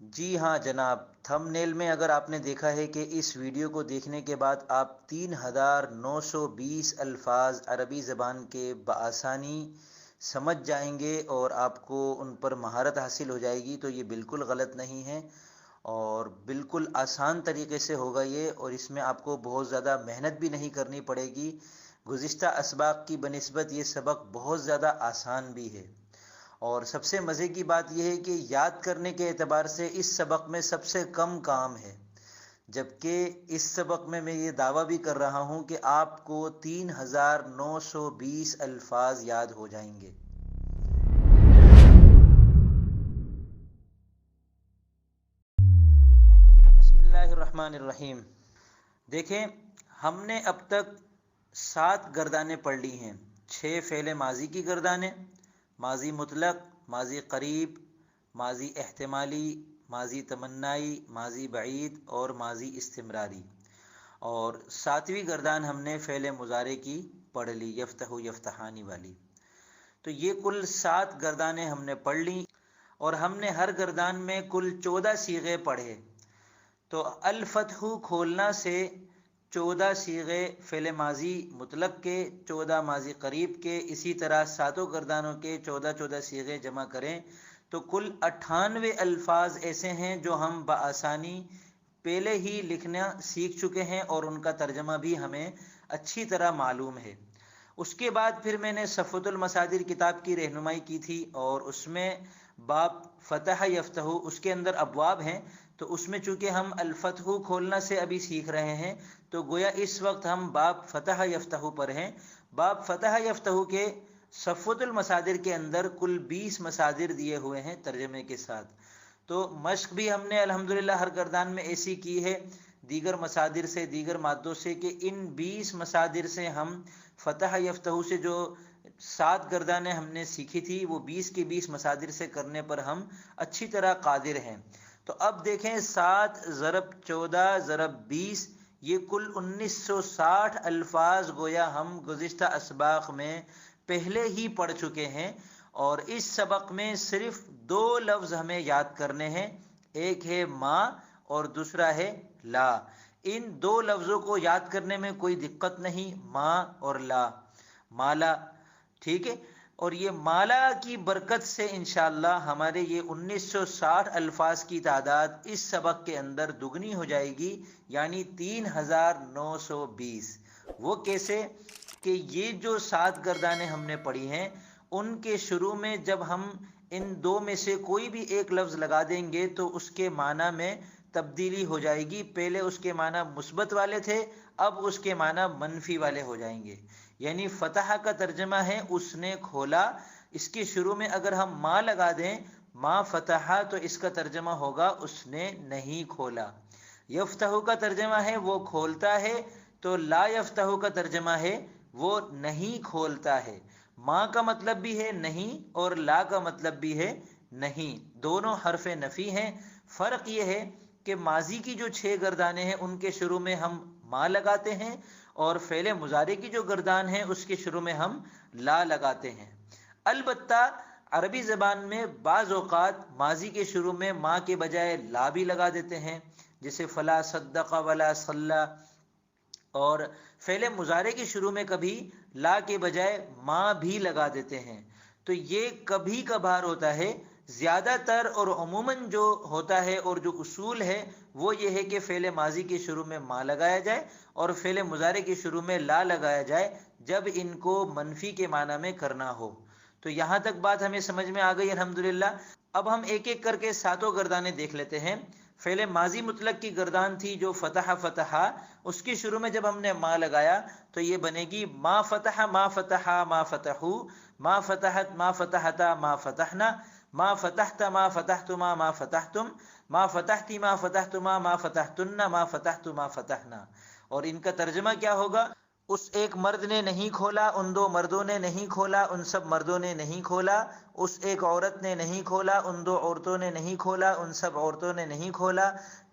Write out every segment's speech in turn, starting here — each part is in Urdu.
جی ہاں جناب، تھم نیل میں اگر آپ نے دیکھا ہے کہ اس ویڈیو کو دیکھنے کے بعد آپ 3920 الفاظ عربی زبان کے بآسانی سمجھ جائیں گے اور آپ کو ان پر مہارت حاصل ہو جائے گی، تو یہ بالکل غلط نہیں ہے اور بالکل آسان طریقے سے ہوگا یہ، اور اس میں آپ کو بہت زیادہ محنت بھی نہیں کرنی پڑے گی۔ گزشتہ اسباق کی بنسبت یہ سبق بہت زیادہ آسان بھی ہے، اور سب سے مزے کی بات یہ ہے کہ یاد کرنے کے اعتبار سے اس سبق میں سب سے کم کام ہے، جبکہ اس سبق میں یہ دعویٰ بھی کر رہا ہوں کہ آپ کو 3920 الفاظ یاد ہو جائیں گے۔ بسم اللہ الرحمن الرحیم۔ دیکھیں، ہم نے اب تک 7 گردانیں پڑھ لی ہیں۔ 6 فعل ماضی کی گردانیں، ماضی مطلق، ماضی قریب، ماضی احتمالی، ماضی تمنائی، ماضی بعید اور ماضی استمراری، اور 7ویں گردان ہم نے فعل مضارع کی پڑھ لی، یفتح یفتحانی والی۔ تو یہ کل 7 گردانیں ہم نے پڑھ لی، اور ہم نے ہر گردان میں کل 14 صیغے پڑھے۔ تو الفتح کھولنا سے 14 صیغے فعل ماضی مطلق کے، 14 ماضی قریب کے، اسی طرح 7 گردانوں کے 14 صیغے جمع کریں تو کل 98 الفاظ ایسے ہیں جو ہم بآسانی پہلے ہی لکھنا سیکھ چکے ہیں اور ان کا ترجمہ بھی ہمیں اچھی طرح معلوم ہے۔ اس کے بعد پھر میں نے صفوۃ المصادر کتاب کی رہنمائی کی تھی، اور اس میں باب فتح یفتح، اس کے اندر ابواب ہیں، تو اس میں چونکہ ہم الفتح کھولنا سے ابھی سیکھ رہے ہیں، تو گویا اس وقت ہم باب فتح یفتح پر ہیں۔ باب فتح یفتح کے صفوۃ المصادر کے اندر کل 20 مصادر دیے ہوئے ہیں ترجمے کے ساتھ۔ تو مشق بھی ہم نے الحمدللہ ہر گردان میں ایسی کی ہے، دیگر مصادر سے، دیگر مادوں سے، کہ ان 20 مصادر سے ہم فتح یفتح سے جو 7 گردانیں ہم نے سیکھی تھی، وہ 20 کے 20 مصادر سے کرنے پر ہم اچھی طرح قادر ہیں۔ تو اب دیکھیں، 7 ضرب 14 ضرب 20، یہ کل 1960 الفاظ گویا ہم گزشتہ اسباق میں پہلے ہی پڑھ چکے ہیں، اور اس سبق میں صرف 2 لفظ ہمیں یاد کرنے ہیں، ایک ہے ماں اور دوسرا ہے لا۔ ان 2 لفظوں کو یاد کرنے میں کوئی دقت نہیں، ماں اور لا، مالا، ٹھیک ہے۔ اور یہ مالا کی برکت سے انشاءاللہ ہمارے یہ 1960 الفاظ کی تعداد اس سبق کے اندر دگنی ہو جائے گی، یعنی 3920۔ وہ کیسے؟ کہ یہ جو 7 گردانیں ہم نے پڑھی ہیں، ان کے شروع میں جب ہم ان 2 میں سے کوئی بھی ایک لفظ لگا دیں گے تو اس کے معنی میں تبدیلی ہو جائے گی۔ پہلے اس کے معنی مثبت والے تھے، اب اس کے معنی منفی والے ہو جائیں گے۔ یعنی فتح کا ترجمہ ہے اس نے کھولا، اس کے شروع میں اگر ہم ماں لگا دیں، ماں فتح، تو اس کا ترجمہ ہوگا اس نے نہیں کھولا۔ یفتح کا ترجمہ ہے وہ کھولتا ہے، تو لا یفتح کا ترجمہ ہے وہ نہیں کھولتا ہے۔ ماں کا مطلب بھی ہے نہیں، اور لا کا مطلب بھی ہے نہیں، دونوں حرف نفی ہیں۔ فرق یہ ہے کہ ماضی کی جو 6 گردانیں ہیں ان کے شروع میں ہم ماں لگاتے ہیں، اور فعل مضارع کی جو گردان ہے اس کے شروع میں ہم لا لگاتے ہیں۔ البتہ عربی زبان میں بعض اوقات ماضی کے شروع میں ماں کے بجائے لا بھی لگا دیتے ہیں، جیسے فلا صدق ولا صلی، اور فعل مضارع کے شروع میں کبھی لا کے بجائے ماں بھی لگا دیتے ہیں۔ تو یہ کبھی کبھار ہوتا ہے، زیادہ تر اور عموماً جو ہوتا ہے اور جو اصول ہے وہ یہ ہے کہ فعل ماضی کے شروع میں ماں لگایا جائے اور فعل مضارع کے شروع میں لا لگایا جائے جب ان کو منفی کے معنی میں کرنا ہو۔ تو یہاں تک بات ہمیں سمجھ میں آ گئی الحمدللہ۔ اب ہم ایک ایک کر کے 7 گردانیں دیکھ لیتے ہیں۔ فعل ماضی مطلق کی گردان تھی جو فتح فتح، اس کے شروع میں جب ہم نے ماں لگایا تو یہ بنے گی ما فتح ما فتح ما فتحو، ما فتحت ما فتحتا ما فتحنا، ما فتحت ما فتحتما ما فتحتم، ما فتحتی ما فتحتما ما فتحتن، ما فتحت ما فتحنا۔ اور ان کا ترجمہ کیا ہوگا؟ اس ایک مرد نے نہیں کھولا، ان 2 مردوں نے نہیں کھولا، ان سب مردوں نے نہیں کھولا۔ اس ایک عورت نے نہیں کھولا، ان 2 عورتوں نے نہیں کھولا، ان سب عورتوں نے نہیں کھولا۔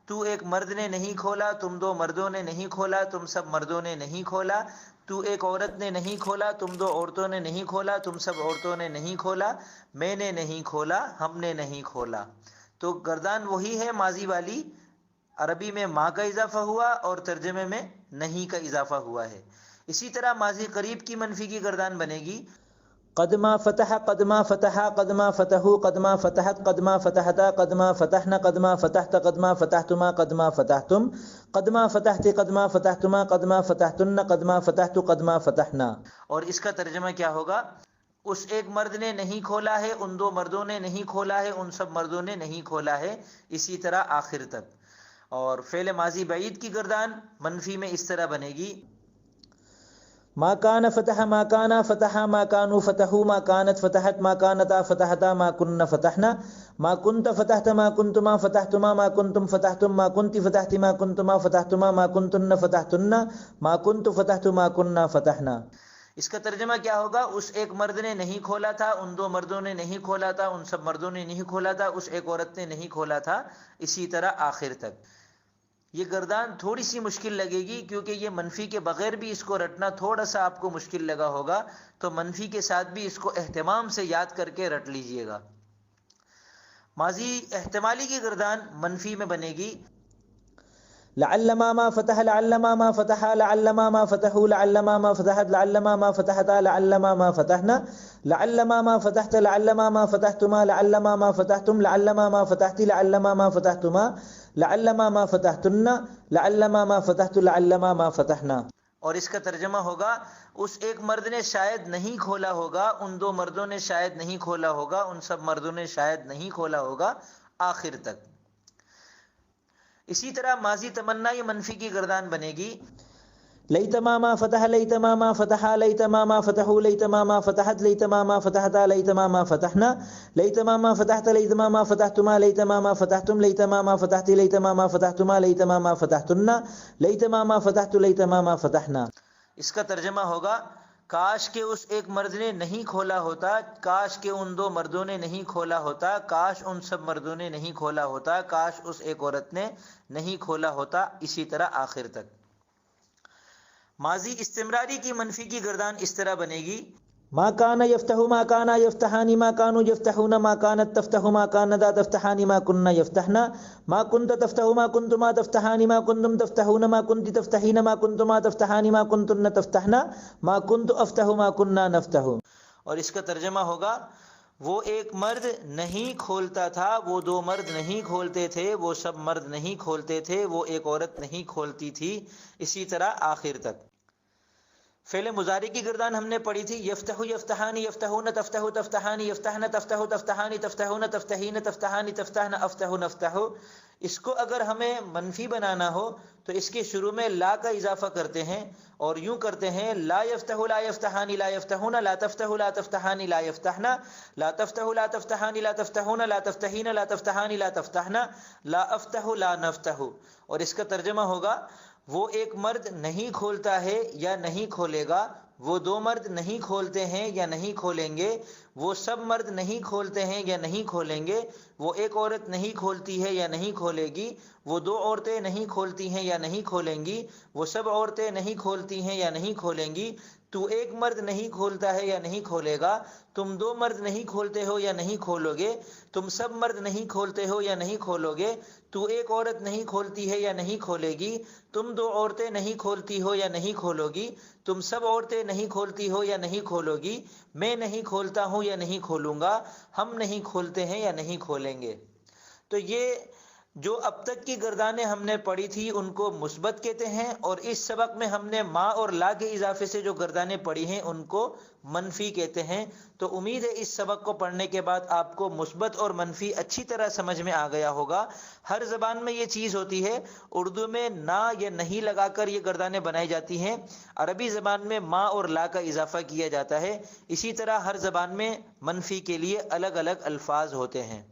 تو ایک مرد نے نہیں کھولا، تم 2 مردوں نے نہیں کھولا، تم سب مردوں نے نہیں کھولا۔ تو ایک عورت نے نہیں کھولا، تم 2 عورتوں نے نہیں کھولا، تم سب عورتوں نے نہیں کھولا۔ میں نے نہیں کھولا، ہم نے نہیں کھولا۔ تو گردان وہی ہے ماضی والی، عربی میں ما کا اضافہ ہوا اور ترجمے میں نہیں کا اضافہ ہوا ہے۔ اسی طرح ماضی قریب کی منفی کی گردان بنے گی قدما فتح قدما فتحا قدما فتحو قدما فتحت قدما فتحتا قدما فتحنا قدما فتحت قدما فتحتما قدما فتحتم قدما فتحت قدما فتحتما قدما فتحتن قدما فتحت قدما فتحنا۔ اور اس کا ترجمہ کیا ہوگا؟ اس ایک مرد نے نہیں کھولا ہے، ان دو مردوں نے نہیں کھولا ہے، ان سب مردوں نے نہیں کھولا ہے، اسی طرح آخر تک۔ اور فعل ماضی بعید کی گردان منفی میں اس طرح بنے گی ما کان فتح ما کانا فتحا ما کانوا فتحوا ما کانت فتحت ما کانتا فتحتا ما کن فتحنا ما کنت فتحت ما کنتما فتحتما ما کنتم فتحتم ما کنت فتحت ما کنتما فتحتما ما کنتن فتحتن ما کنت فتحت ما کننا فتحنا۔ اس کا ترجمہ کیا ہوگا؟ اس ایک مرد نے نہیں کھولا تھا، ان دو مردوں نے نہیں کھولا تھا، ان سب مردوں نے نہیں کھولا تھا، اس ایک عورت نے نہیں کھولا تھا، اسی طرح آخر تک۔ یہ گردان تھوڑی سی مشکل لگے گی کیونکہ یہ منفی کے بغیر بھی اس کو رٹنا تھوڑا سا آپ کو مشکل لگا ہوگا، تو منفی کے ساتھ بھی اس کو اہتمام سے یاد کر کے رٹ لیجئے گا۔ ماضی احتمالی کی گردان منفی میں بنے گی لعل ما فتح لعل ما فتح لعل ما فتحوا لعل ما فتحت لعل ما فتحتا لعل ما فتحنا لعل ما فتحت لعل ما فتحتما لعل ما فتحتم لعل ما فتحت لعل ما فتحتما لعل ما فتحتن لعل ما فتحت لعل ما فتحنا۔ اور اس کا ترجمہ ہوگا اس ایک مرد نے شاید نہیں کھولا ہوگا، ان دو مردوں نے شاید نہیں کھولا ہوگا، ان سب مردوں نے شاید نہیں کھولا ہوگا، آخر تک۔ اسی طرح ماضی تمنائی منفی کی گردان بنے گی لیت ما فتح لیت ما فتح لیت ما فتحوا لیت ما فتحت لیت ما فتحتا لیت ما فتحنا لیت ما فتحت لیت ما فتحتما لیت ما فتحتم لیت ما فتحت لیت ما فتحتما لیت ما فتحتن لیت ما فتحت لیت ما فتحنا۔ اس کا ترجمہ ہوگا کاش کہ اس ایک مرد نے نہیں کھولا ہوتا، کاش کہ ان دو مردوں نے نہیں کھولا ہوتا، کاش ان سب مردوں نے نہیں کھولا ہوتا، کاش اس ایک عورت نے نہیں کھولا ہوتا، اسی طرح آخر تک۔ ماضی استمراری کی منفی کی گردان اس طرح بنے گی ما کان یفتح ما کانا یفتحان ما کانوا یفتحون ما کانت تفتح ما کانتا تفتحان ما کننا یفتحنا ما کنت تفتح ما کنتما تفتحان ما کنتم تفتحون ما کنت تفتحین ما کنتما تفتحان ما کنتن تفتحنا ما کنت افتح ما کننا نفتح۔ اور اس کا ترجمہ ہوگا وہ ایک مرد نہیں کھولتا تھا، وہ دو مرد نہیں کھولتے تھے، وہ سب مرد نہیں کھولتے تھے، وہ ایک عورت نہیں کھولتی تھی، اسی طرح آخر تک۔ فعل مضارع کی گردان ہم نے پڑھی تھی یفتح یفتحان یفتحون تفتح تفتحان یفتحن تفتح تفتحان تفتحون تفتحین تفتحان تفتحن افتح نفتح۔ اس کو اگر ہمیں منفی بنانا ہو تو اس کے شروع میں لا کا اضافہ کرتے ہیں اور یوں کرتے ہیں لا یفتح لا یفتحان لا یفتحون لا تفتح لا تفتحان لا یفتحن لا تفتح لا تفتحان لا تفتحون لا تفتحین لا تفتحان لا تفتحن لا افتح لا نفتح۔ اور اس کا ترجمہ ہوگا وہ ایک مرد نہیں کھولتا ہے یا نہیں کھولے گا، وہ دو مرد نہیں کھولتے ہیں یا نہیں کھولیں گے، وہ سب مرد نہیں کھولتے ہیں یا نہیں کھولیں گے، وہ ایک عورت نہیں کھولتی ہے یا نہیں کھولے گی، وہ دو عورتیں نہیں کھولتی ہیں یا نہیں کھولیں گی، وہ سب عورتیں نہیں کھولتی ہیں یا نہیں کھولیں گی، تو ایک مرد نہیں کھولتا ہے یا نہیں کھولے گا، تم دو مرد نہیں کھولتے ہو یا نہیں کھولو گے، تم سب مرد نہیں کھولتے ہو یا نہیں کھولو گے، تو ایک عورت نہیں کھولتی ہے یا نہیں کھولے گی، تم دو عورتیں نہیں کھولتی ہو یا نہیں کھولو گی، تم سب عورتیں نہیں کھولتی ہو یا نہیں کھولو گی، میں نہیں کھولتا ہوں یا نہیں کھولوں گا، ہم نہیں کھولتے ہیں یا نہیں کھولیں گے۔ تو یہ جو اب تک کی گردانیں ہم نے پڑھی تھی ان کو مثبت کہتے ہیں، اور اس سبق میں ہم نے ما اور لا کے اضافے سے جو گردانیں پڑھی ہیں ان کو منفی کہتے ہیں۔ تو امید ہے اس سبق کو پڑھنے کے بعد آپ کو مثبت اور منفی اچھی طرح سمجھ میں آ گیا ہوگا۔ ہر زبان میں یہ چیز ہوتی ہے، اردو میں نا یا نہیں لگا کر یہ گردانیں بنائی جاتی ہیں، عربی زبان میں ما اور لا کا اضافہ کیا جاتا ہے، اسی طرح ہر زبان میں منفی کے لیے الگ الگ الفاظ ہوتے ہیں۔